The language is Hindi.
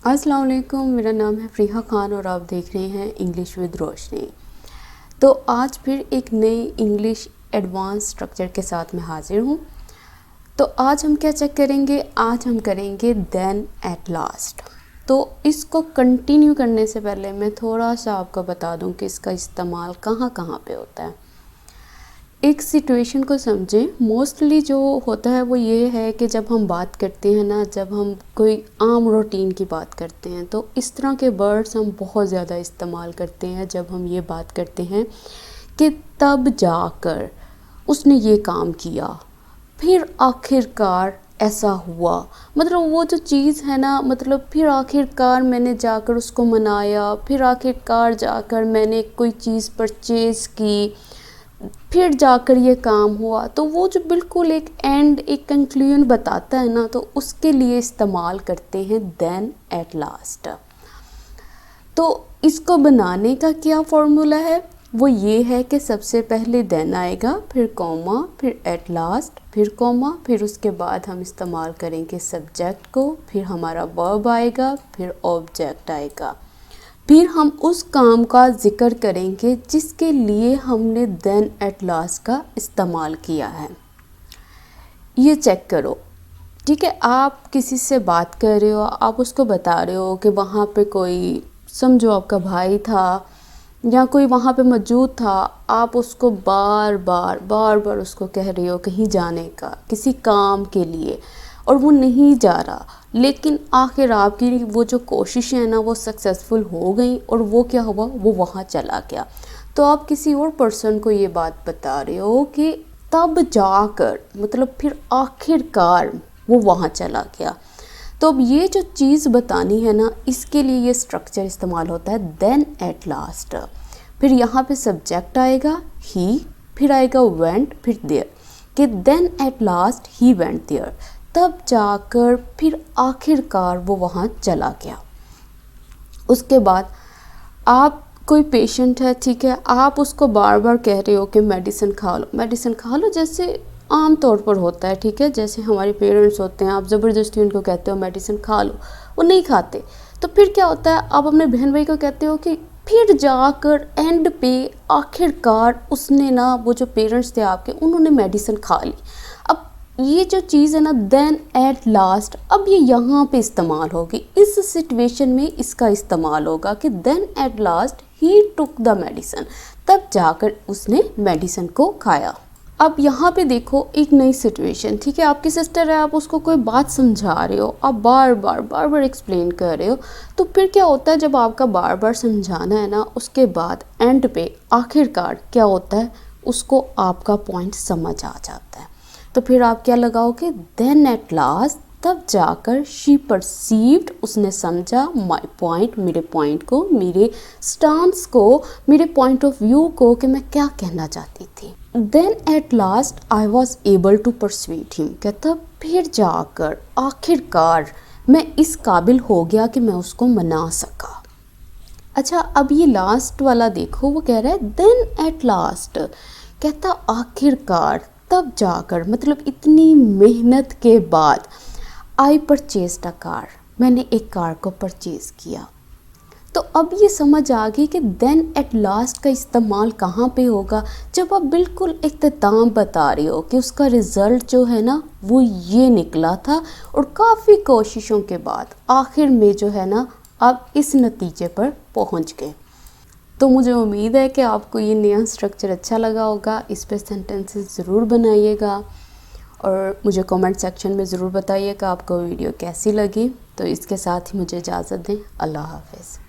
अस्सलाम वालेकुम, मेरा नाम है फ़रीहा खान और आप देख रहे हैं इंग्लिश विद रोशनी। तो आज फिर एक नई इंग्लिश एडवांस स्ट्रक्चर के साथ मैं हाज़िर हूँ। तो आज हम क्या चेक करेंगे? आज हम करेंगे देन एट लास्ट। तो इसको कंटिन्यू करने से पहले मैं थोड़ा सा आपको बता दूँ कि इसका इस्तेमाल कहाँ कहाँ पे होता है। एक सिचुएशन को समझें। मोस्टली जो होता है वो ये है कि जब हम बात करते हैं ना, जब हम कोई आम रूटीन की बात करते हैं तो इस तरह के वर्ड्स हम बहुत ज़्यादा इस्तेमाल करते हैं जब हम ये बात करते हैं कि तब जाकर उसने ये काम किया, फिर आखिरकार ऐसा हुआ। मतलब वो जो चीज़ है ना, मतलब फिर आखिरकार मैंने जाकर उसको मनाया, फिर आखिरकार जाकर मैंने कोई चीज़ परचेज़ की, फिर जाकर ये काम हुआ। तो वो जो बिल्कुल एक एंड, एक कंक्लूजन बताता है ना, तो उसके लिए इस्तेमाल करते हैं देन एट लास्ट। तो इसको बनाने का क्या फॉर्मूला है? वो ये है कि सबसे पहले देन आएगा, फिर कॉमा, फिर एट लास्ट, फिर कॉमा, फिर उसके बाद हम इस्तेमाल करेंगे सब्जेक्ट को, फिर हमारा वर्ब आएगा, फिर ऑब्जेक्ट आएगा, फिर हम उस काम का जिक्र करेंगे जिसके लिए हमने देन एट लास्ट का इस्तेमाल किया है। ये चेक करो, ठीक है? आप किसी से बात कर रहे हो, आप उसको बता रहे हो कि वहाँ पे कोई, समझो आपका भाई था या कोई वहाँ पे मौजूद था। आप उसको बार बार उसको कह रहे हो कहीं जाने का, किसी काम के लिए, और वो नहीं जा रहा, लेकिन आखिर आपकी वो जो कोशिश है ना वो सक्सेसफुल हो गई और वो क्या हुआ, वो वहाँ चला गया। तो आप किसी और पर्सन को ये बात बता रहे हो कि तब जाकर, मतलब फिर आखिरकार वो वहाँ चला गया। तो अब ये जो चीज़ बतानी है ना, इसके लिए ये स्ट्रक्चर इस्तेमाल होता है देन एट लास्ट। फिर यहाँ पे सब्जेक्ट आएगा ही, फिर आएगा वेंट, फिर देयर, कि then at last he went there, तब जाकर फिर आखिरकार वो वहाँ चला गया। उसके बाद आप, कोई पेशेंट है, ठीक है, आप उसको बार बार कह रहे हो कि मेडिसिन खा लो, मेडिसिन खा लो, जैसे आम तौर पर होता है, ठीक है, जैसे हमारे पेरेंट्स होते हैं, आप ज़बरदस्ती उनको कहते हो मेडिसिन खा लो, वो नहीं खाते। तो फिर क्या होता है, आप अपने बहन भाई को कहते हो कि फिर जाकर एंड पे आखिरकार उसने ना, वो जो पेरेंट्स थे आपके, उन्होंने मेडिसिन खा ली। अब ये जो चीज़ है ना देन एट लास्ट, अब ये यहाँ पे इस्तेमाल होगी, इस सिचुएशन में इसका इस्तेमाल होगा कि then at last he took the medicine, तब जाकर उसने मेडिसिन को खाया। अब यहाँ पे देखो एक नई सिचुएशन, ठीक है, आपकी सिस्टर है, आप उसको कोई बात समझा रहे हो, आप बार बार एक्सप्लेन कर रहे हो। तो फिर क्या होता है, जब आपका बार बार समझाना है ना, उसके बाद एंड पे आखिरकार क्या होता है, उसको आपका पॉइंट समझ आ जाता है। तो फिर आप क्या लगाओगे, देन एट लास्ट, तब जाकर शी परसीव्ड, उसने समझा माई पॉइंट, मेरे पॉइंट को, मेरे स्टांस को, मेरे पॉइंट ऑफ व्यू को, कि मैं क्या कहना चाहती थी। Then at last I was able to persuade him, कहता फिर जाकर आखिरकार मैं इस काबिल हो गया कि मैं उसको मना सका। अच्छा, अब ये लास्ट वाला देखो, वो कह रहा है देन एट लास्ट, कहता आखिरकार, तब जाकर, मतलब इतनी मेहनत के बाद, आई परचेज्ड अ कार, मैंने एक कार को परचेज़ किया। तो अब ये समझ आ गई कि देन एट लास्ट का इस्तेमाल कहाँ पे होगा, जब आप बिल्कुल इख्तिताम बता रहे हो कि उसका रिज़ल्ट जो है ना वो ये निकला था, और काफ़ी कोशिशों के बाद आखिर में जो है ना आप इस नतीजे पर पहुँच गए। तो मुझे उम्मीद है कि आपको ये नया स्ट्रक्चर अच्छा लगा होगा। इस पर सेंटेंसेस ज़रूर बनाइएगा और मुझे कमेंट सेक्शन में ज़रूर बताइएगा आपको वीडियो कैसी लगी। तो इसके साथ ही मुझे इजाज़त दें। अल्लाह हाफ़िज़।